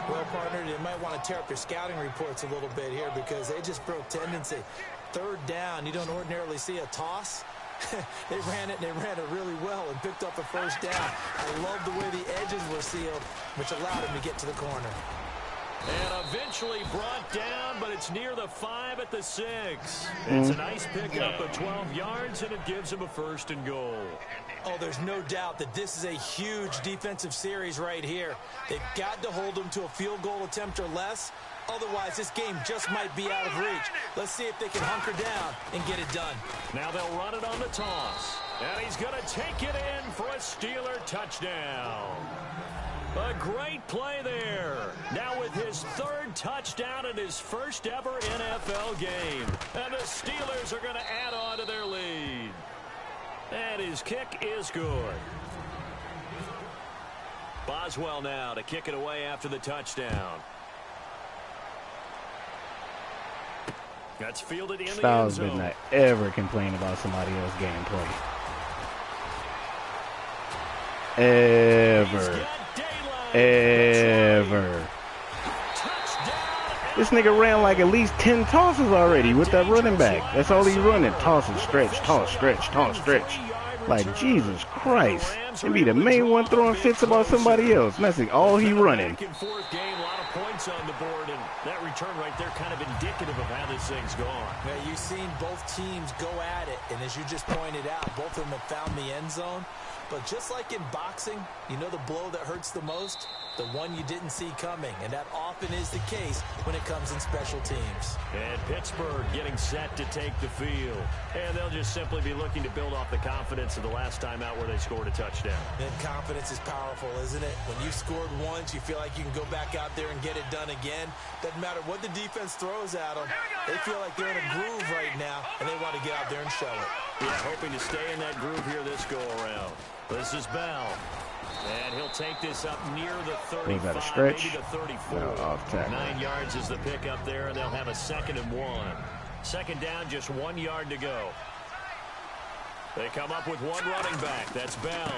Well, partner, you might want to tear up your scouting reports a little bit here because they just broke tendency. Third down, you don't ordinarily see a toss. They ran it, and they ran it really well and picked up a first down. I love the way the edges were sealed, which allowed him to get to the corner. And eventually brought down, but it's near the 5 at the 6. It's a nice pickup of 12 yards, and it gives him a first and goal. Oh, there's no doubt that this is a huge defensive series right here. They've got to hold him to a field goal attempt or less. Otherwise, this game just might be out of reach. Let's see if they can hunker down and get it done. Now they'll run it on the toss. And he's going to take it in for a Steeler touchdown. A great play there. Now with his 3rd touchdown in his first ever NFL game. And the Steelers are going to add on to their lead. And his kick is good. Boswell now to kick it away after the touchdown. That's fielded in the end zone. Styles did not ever complain about somebody else's gameplay. Ever. This nigga ran like at least 10 tosses already with that running back. That's all he's running. Toss and stretch, toss, stretch, toss, stretch. Like, Jesus Christ. He be the main one throwing fits about somebody else. That's all he running. Back and forth game, a lot of points on the board, and that return right there kind of indicative of how this thing's gone. Yeah, you've seen both teams go at it, and as you just pointed out, both of them have found the end zone. But just like in boxing, you know the blow that hurts the most? The one you didn't see coming, and that often is the case when it comes in special teams. And Pittsburgh getting set to take the field. And they'll just simply be looking to build off the confidence of the last time out where they scored a touchdown. And confidence is powerful, isn't it? When you've scored once, you feel like you can go back out there and get it done again. Doesn't matter what the defense throws at them. They feel like they're in a groove right now, and they want to get out there and show it. Yeah, hoping to stay in that groove here this go-around. This is Bell. And he'll take this up near the 35, that a stretch? maybe the 34. No, off tackle. 9 yards is the pickup there, and they'll have a 2nd and 1. Second down, just 1 yard to go. They come up with one running back. That's Bell.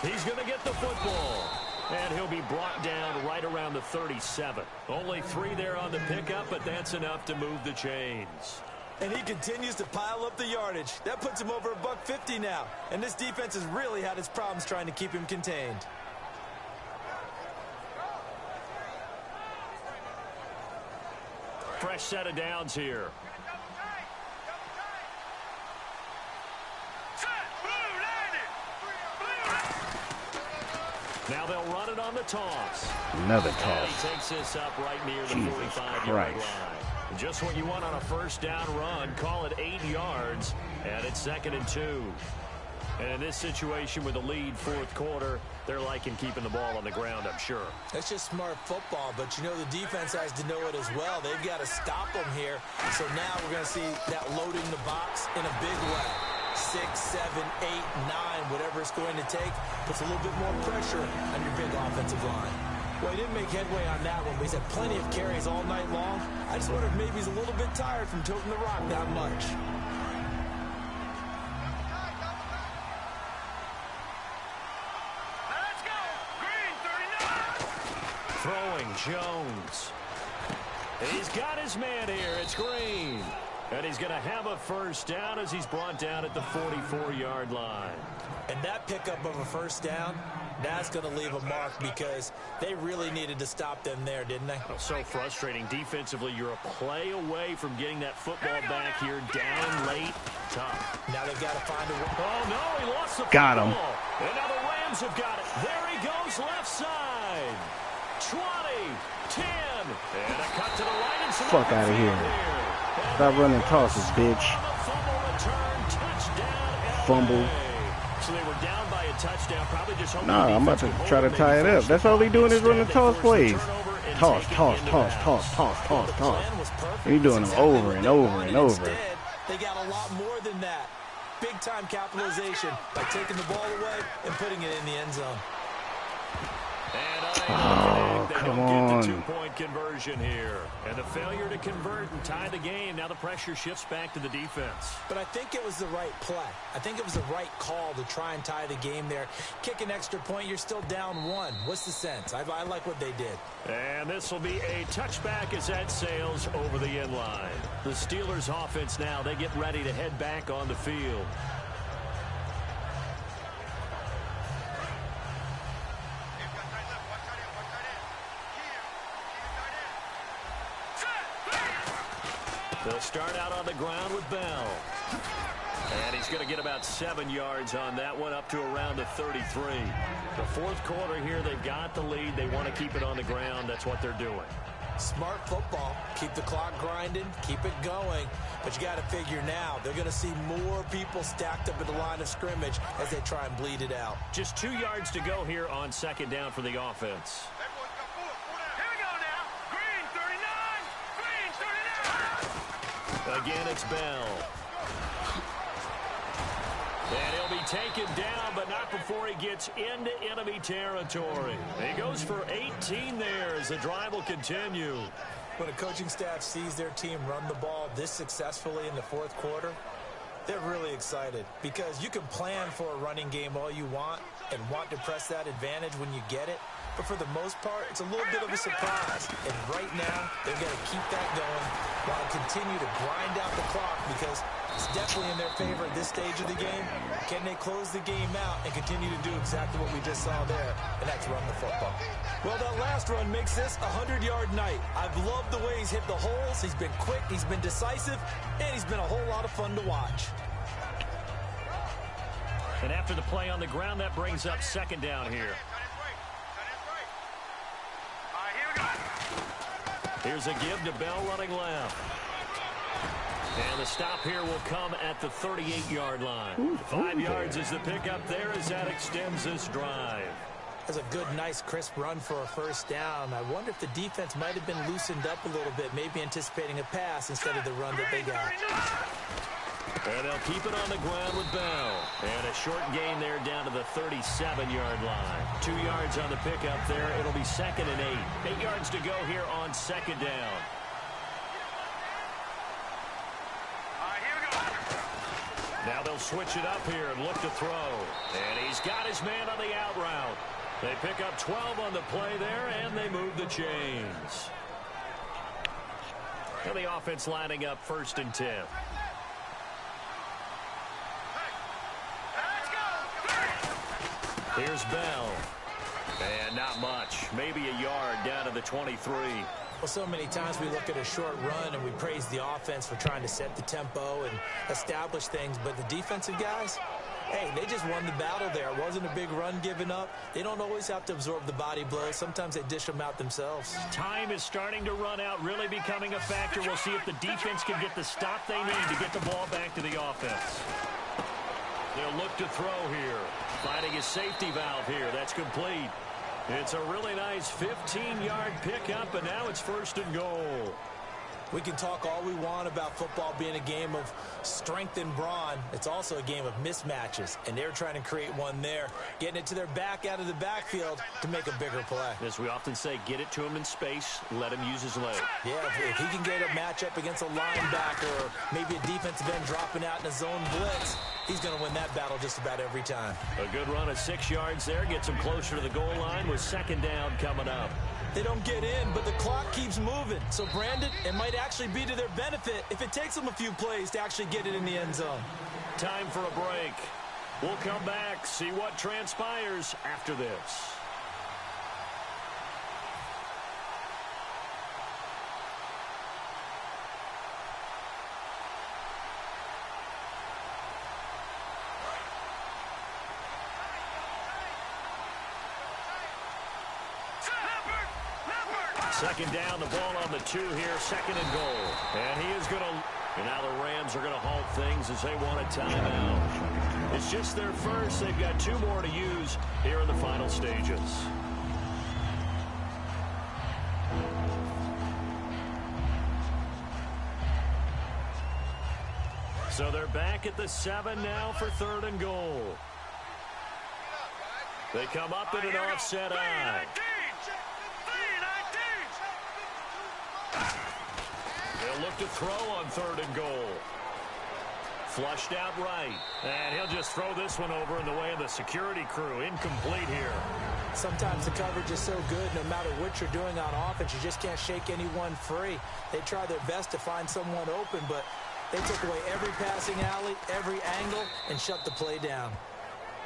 He's going to get the football. And he'll be brought down right around the 37. Only 3 there on the pickup, but that's enough to move the chains. And he continues to pile up the yardage. That puts him over $150 now. And this defense has really had its problems trying to keep him contained. Fresh set of downs here. Now they'll run it on the toss. Another And toss. he takes this up right near the Jesus 45-yard Christ. line. Just what you want on a first down run. Call it 8 yards. And it's 2nd and 2. And in this situation with a lead fourth quarter, they're liking keeping the ball on the ground, I'm sure. It's just smart football, but you know the defense has to know it as well. They've got to stop them here. So now we're going to see that loading the box in a big way. 6, 7, 8, 9, whatever it's going to take, puts a little bit more pressure on your big offensive line. Well, he didn't make headway on that one, but he's had plenty of carries all night long. I just wonder if maybe he's a little bit tired from toting the rock that much. Let's go. Green 39. Throwing Jones. He's got his man here. It's Green. And he's going to have a first down as he's brought down at the 44-yard line. And that pickup of a first down, that's going to leave a mark because they really needed to stop them there, didn't they? Oh, so frustrating. Defensively, you're a play away from getting that football back here down late. Tough. Now they've got to find a way. Oh, no, he lost the Got him. football. And now the Rams have got it. There he goes, left side. 20, 10, and a cut to the right. And some Fuck out of here. Stop running tosses, bitch. Fumble. So they were down by a touchdown, probably just hoping. Nah, I'm about to try to tie it up. That's all they doing is running toss plays. Toss, toss, toss, toss, toss, toss, toss. And you're doing them over and over and over. They got a lot more than that. Big time capitalization by taking the ball away and putting it in the end zone. Oh, come on. on. Get the 2-point conversion here. And the failure to convert and tie the game. Now the pressure shifts back to the defense. But I think it was the right play. I think it was the right call to try and tie the game there. Kick an extra point, you're still down 1. What's the sense? I like what they did. And this will be a touchback as that sails over the end line. The Steelers offense now, they get ready to head back on the field. They'll start out on the ground with Bell. And he's going to get about 7 yards on that one, up to around the 33. The fourth quarter here, they've got the lead. They want to keep it on the ground. That's what they're doing. Smart football. Keep the clock grinding. Keep it going. But you got to figure now, they're going to see more people stacked up at the line of scrimmage as they try and bleed it out. Just 2 yards to go here on second down for the offense. Here we go now. Green 39. Green 39. Again, it's Bell. And he'll be taken down, but not before he gets into enemy territory. He goes for 18 there as the drive will continue. When a coaching staff sees their team run the ball this successfully in the fourth quarter, they're really excited because you can plan for a running game all you want and want to press that advantage when you get it. But for the most part, it's a little bit of a surprise. And right now, they're going to keep that going while continue to grind out the clock because it's definitely in their favor at this stage of the game. Can they close the game out and continue to do exactly what we just saw there, and that's run the football? Well, that last run makes this a 100-yard night. I've loved the way he's hit the holes. He's been quick, he's been decisive, and he's been a whole lot of fun to watch. And after the play on the ground, that brings up second down here. Here's a give to Bell running left. And the stop here will come at the 38-yard line. 5 yards is the pickup there as that extends this drive. That's a good, nice, crisp run for a first down. I wonder if the defense might have been loosened up a little bit, maybe anticipating a pass instead of the run that they got. And they'll keep it on the ground with Bell. And a short gain there down to the 37-yard line. 2 yards on the pickup there. It'll be second and 8. 8 yards to go here on second down. Now they'll switch it up here and look to throw. And he's got his man on the out route. They pick up 12 on the play there, and they move the chains. And the offense lining up first and 10. Here's Bell. And not much. Maybe a yard down to the 23. Well, so many times we look at a short run and we praise the offense for trying to set the tempo and establish things. But the defensive guys, hey, they just won the battle there. It wasn't a big run given up. They don't always have to absorb the body blows. Sometimes they dish them out themselves. Time is starting to run out, really becoming a factor. We'll see if the defense can get the stop they need to get the ball back to the offense. They'll look to throw here. Finding his safety valve here. That's complete. It's a really nice 15-yard pickup, and now it's 1st and goal. We can talk all we want about football being a game of strength and brawn. It's also a game of mismatches, and they're trying to create one there, getting it to their back out of the backfield to make a bigger play. As we often say, get it to him in space, let him use his leg. Yeah, if he can get a matchup against a linebacker or maybe a defensive end dropping out in a zone blitz, he's going to win that battle just about every time. A good run of 6 yards there gets him closer to the goal line with 2nd down coming up. They don't get in, but the clock keeps moving. So, Brandon, it might actually be to their benefit if it takes them a few plays to actually get it in the end zone. Time for a break. We'll come back, see what transpires after this. Second down, the ball on the 2 here, 2nd and goal. And he is going to, and now the Rams are going to halt things as they want a timeout. It's just their first. They've got 2 more to use here in the final stages. So they're back at the 7 now for 3rd and goal. They come up in an offset eye. They'll look to throw on 3rd and goal. Flushed out right. And he'll just throw this one over in the way of the security crew. Incomplete here. Sometimes the coverage is so good, no matter what you're doing on offense, you just can't shake anyone free. They try their best to find someone open, but they took away every passing alley, every angle, and shut the play down.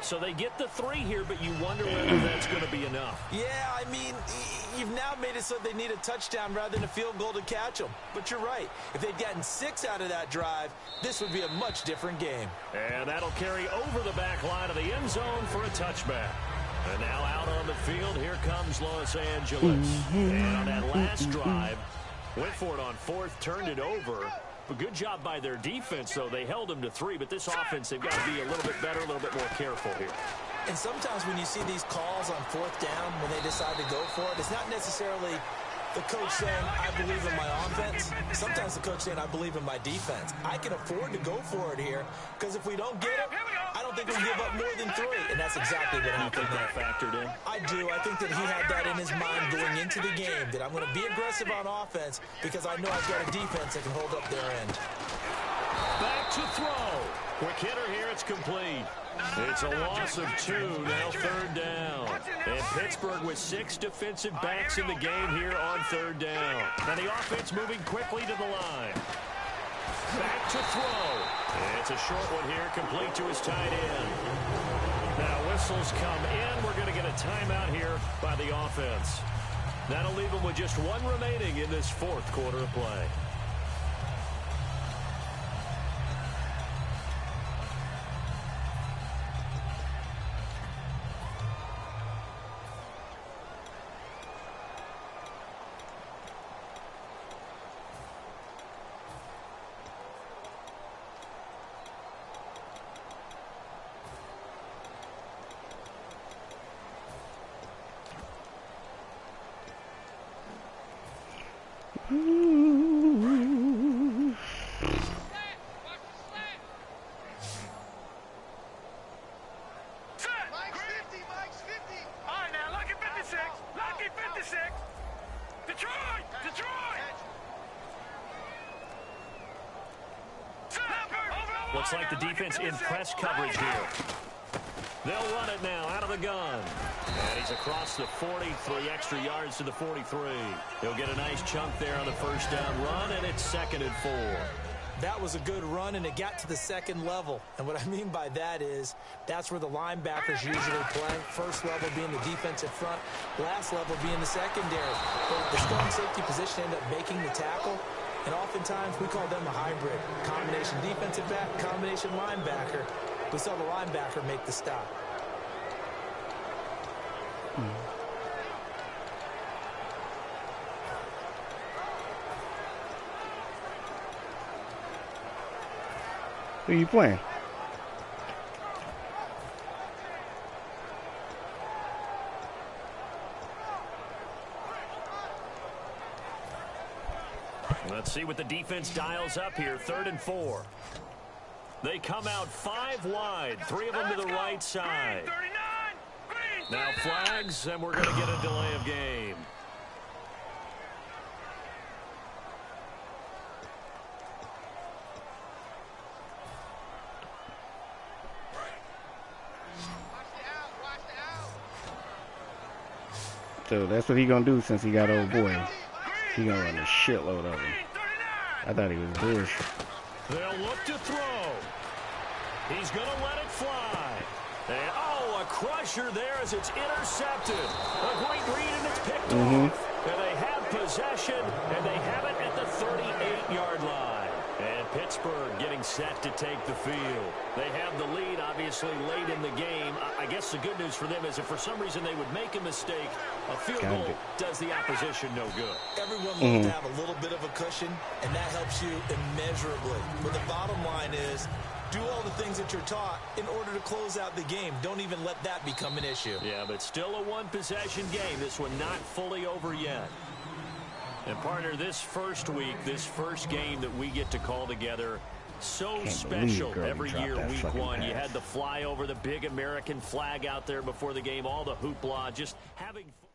So they get the 3 here, but you wonder whether that's going to be enough. Yeah, I mean, you've now made it so they need a touchdown rather than a field goal to catch them. But you're right. If they'd gotten 6 out of that drive, this would be a much different game. And that'll carry over the back line of the end zone for a touchback. And now out on the field, here comes Los Angeles. And on that last drive, went for it on 4th, turned it over. But good job by their defense, though. They held them to 3, but this offense, they've got to be a little bit better, a little bit more careful here. And sometimes when you see these calls on 4th down, when they decide to go for it, it's not necessarily the coach saying, I believe in my offense. Sometimes the coach saying, I believe in my defense. I can afford to go for it here, because if we don't get it, I don't think we'll give up more than 3. And that's exactly what happened there. Factored in? I do. I think that he had that in his mind going into the game, that I'm going to be aggressive on offense because I know I've got a defense that can hold up their end. Back to throw. Quick hitter here. It's complete. It's a loss of 2, now 3rd down. And Pittsburgh with 6 defensive backs in the game here on 3rd down. And the offense moving quickly to the line. Back to throw. And it's a short one here, complete to his tight end. Now whistles come in. We're going to get a timeout here by the offense. That'll leave them with just 1 remaining in this 4th quarter of play. Looks like the defense in press coverage here. They'll run it now out of the gun. And he's across the 40, 3 extra yards to the 43. He'll get a nice chunk there on the 1st down run, and it's 2nd and 4. That was a good run, and it got to the 2nd level. And what I mean by that is that's where the linebackers usually play. 1st level being the defensive front, last level being the secondary. But the strong safety position ended up making the tackle. And oftentimes we call them a hybrid. Combination defensive back, combination linebacker. We saw the linebacker make the stop. Who are you playing? Let's see what the defense dials up here. 3rd and 4. They come out 5 wide. 3 of them to the right side. Now flags, and we're going to get a delay of game. So that's what he gonna do since he got old boy. He gonna run a shitload of him. I thought he was Bush. They'll look to throw. He's gonna let it fly. And oh, a crusher there as it's intercepted. A great read and it's picked off. And they have possession, and they have it at the 38-yard line. And Pittsburgh getting set to take the field. They have the lead, obviously, late in the game. I guess the good news for them is if for some reason they would make a mistake, a field goal does the opposition no good. Everyone loves to have a little bit of a cushion, and that helps you immeasurably. But the bottom line is, do all the things that you're taught in order to close out the game. Don't even let that become an issue. Yeah, but still a one-possession game. This one not fully over yet. And, partner, this first week, this first game that we get to call together, so special every year, week 1. You had the flyover, the big American flag out there before the game, all the hoopla, just having fun.